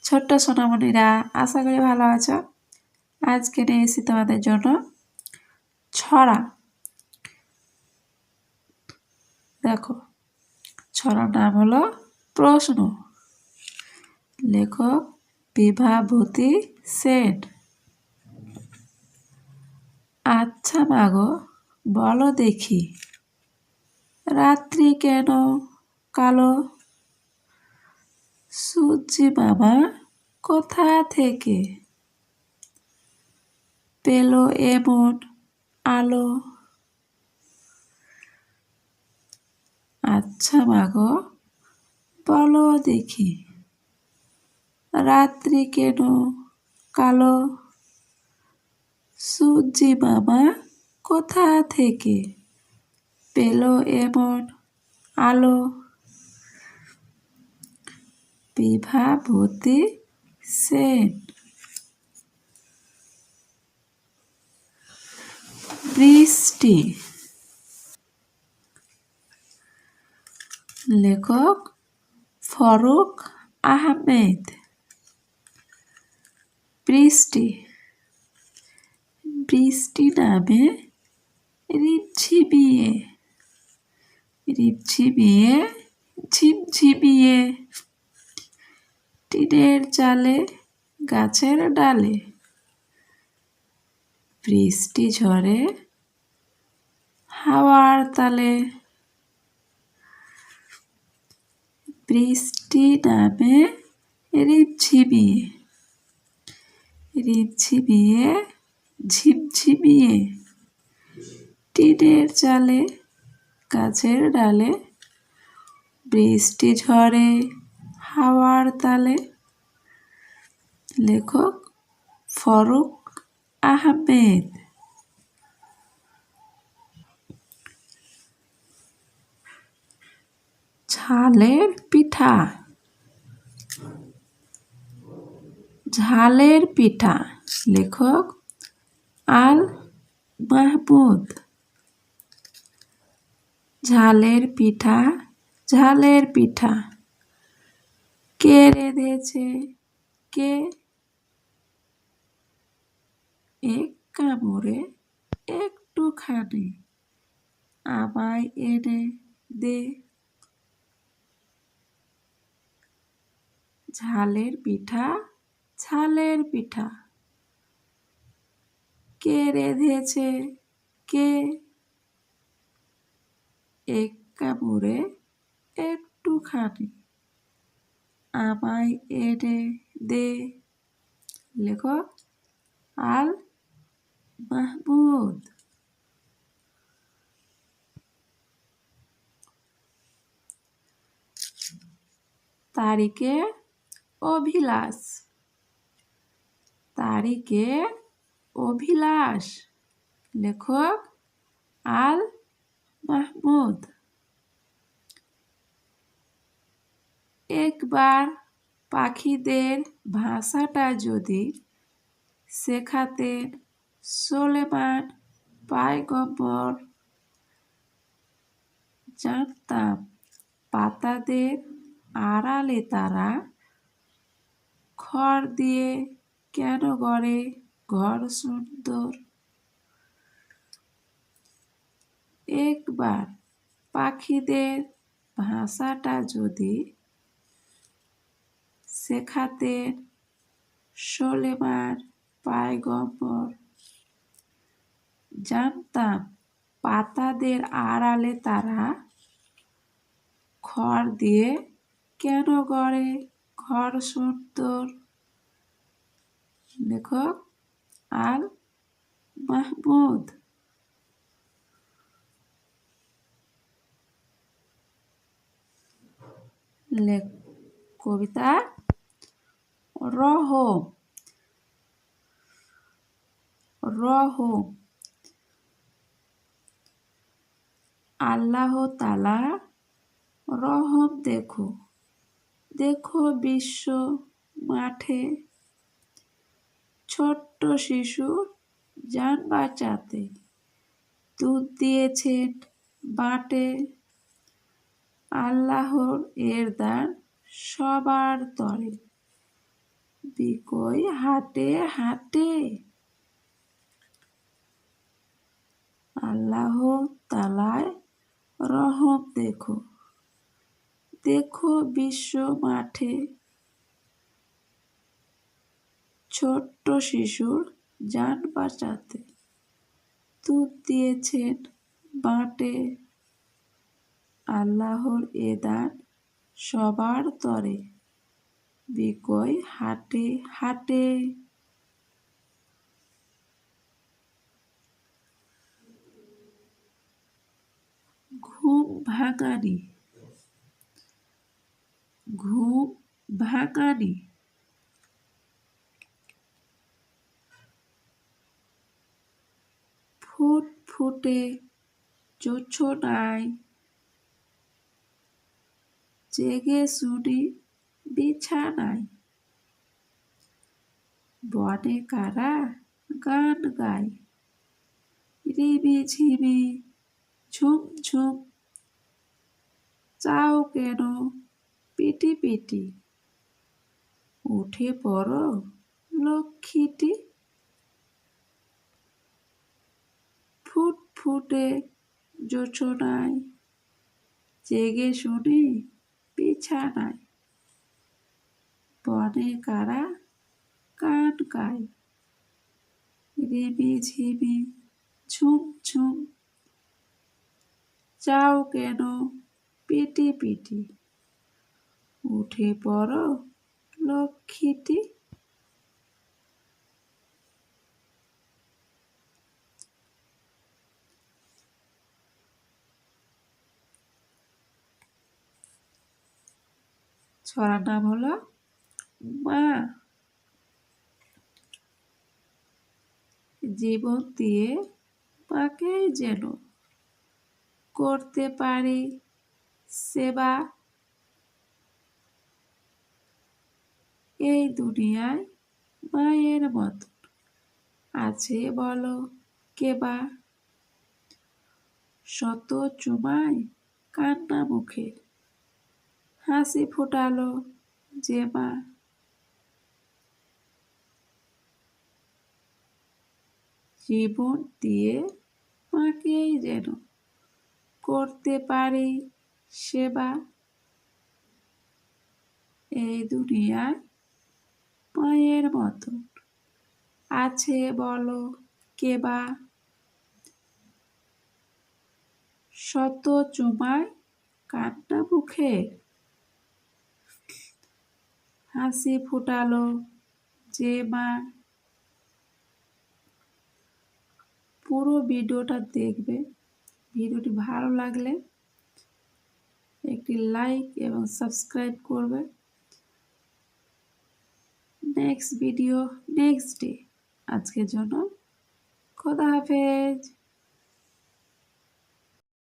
ছোট্ট সোনামণিরা, আশা করি ভালো আছো। আজকে নিয়ে এসেছি তোমাদের জন্য ছড়া। দেখো, ছড়ার নাম হলো প্রশ্ন। লেখক বিভাবতী সেন। আচ্ছা মাগো, বলো দেখি, রাত্রি কেন কালো? সূর্যি মামা কোথা থেকে পেল এমন আলো? আচ্ছা মাগো, বলো দেখি, রাত্রি কেন কালো? সূর্যি মামা কোথা থেকে পেল এমন আলো? বিভাবতী সেন। বৃষ্টি। লেখক ফরুক আহমেদ। বৃষ্টি। বৃষ্টি নামে রিমঝিমিয়ে, রিমঝিমিয়ে ঝিমঝিমিয়ে, টিনের চালে গাছের ডালে, বৃষ্টি ঝরে হাওয়ার তালে। বৃষ্টি নামে রিমঝিমিয়ে, রিমঝিমিয়ে ঝিমঝিমিয়ে, টিনের চালে গাছের ডালে, বৃষ্টি ঝরে হাওয়ার তালে। লেখক ফরুক আহমেদ। ঝালের পিঠা। ঝালের পিঠা। লেখক আল মাহমুদ। ঝালের পিঠা, ঝালের পিঠা, কে রেঁধেছে কে? এক কামড়ে একটুখানি আমায় এনে দে। ঝালের পিঠা, ঝালের পিঠা, কে রেঁধেছে কে? এক কামড়ে একটুখানি আমায় এনে দে। লেখক আল মাহমুদ। তারিকের অভিলাষ। তারিকের অভিলাষ। লেখক আল মাহমুদ। একবার পাখিদের ভাষাটা যদি শেখাতেন সুলেমান পয়গম্বর, জানতাম পাতাদের আড়ালে তারা খড় দিয়ে কেন গড়ে ঘর সুন্দর। একবার পাখিদের ভাষাটা যদি শেখাতেন সুলেমান পয়গম্বর, জানতাম পাতাদের আড়ালে তারা খড় দিয়ে কেন গড়ে ঘর সুন্দর। লেখক আল মাহমুদ। কবিতা রহম। রহম। আল্লাহ তাআলা রহম দেখো, দেখো বিশ্ব মাঠে, ছোট্ট শিশুর জান বাঁচাতে দুধ দিয়েছেন বাটে। আল্লাহর এর দান সবার তরে, বিকই হাটে হাটে। আল্লাহ তাআলার রহম দেখো, দেখো বিশ্ব মাঠে। ছোট্ট শিশুর জান বাঁচাতে দুধ দিয়েছেন বাটে। আল্লাহর এ দান সবার তরে, বিকই হাটে হাটে। ঘুম ভাঙানি, ঘুম ভাঙানি। ফুটফুটে জোছনায় জেগে শুনি বিছানায়। বনে কারা গান গায়, রিমি ঝিমি ঝুম ঝুম। চাও কেন পিটি পিটি, উঠে পড়ো লক্ষ্মীটি। ফুটফুটে জোছনায় জেগে শুনি বিছানায়। বনে কারা গান গায়, রিমি ঝিমি ঝুম ঝুম। চাও কেন পিটি পিটি, উঠে পড়ো লক্ষ্মীটি। ছড়ার নাম হলো মা। জীবন দিয়ে মাকেই যেন করতে পারি সেবা। এই দুনিয়ায় মায়ের মতো আছে বলো কেবা। শত চুমায় কান্না মুখে হাসি ফোটালো যে মা। জীবন দিয়ে মাকেই যেন করতে পারি সেবা। এই দুনিয়ায় মায়ের মতো আছে বলো কেবা। শত চুমায় কান্না মুখে হাসি ফোটালো যে মা। পুরো ভিডিওটা দেখবে। ভিডিওটি ভালো লাগলে একটি লাইক এবং সাবস্ক্রাইব করবে। Next video next day. আজকের জন্য খোদা হাফেজ।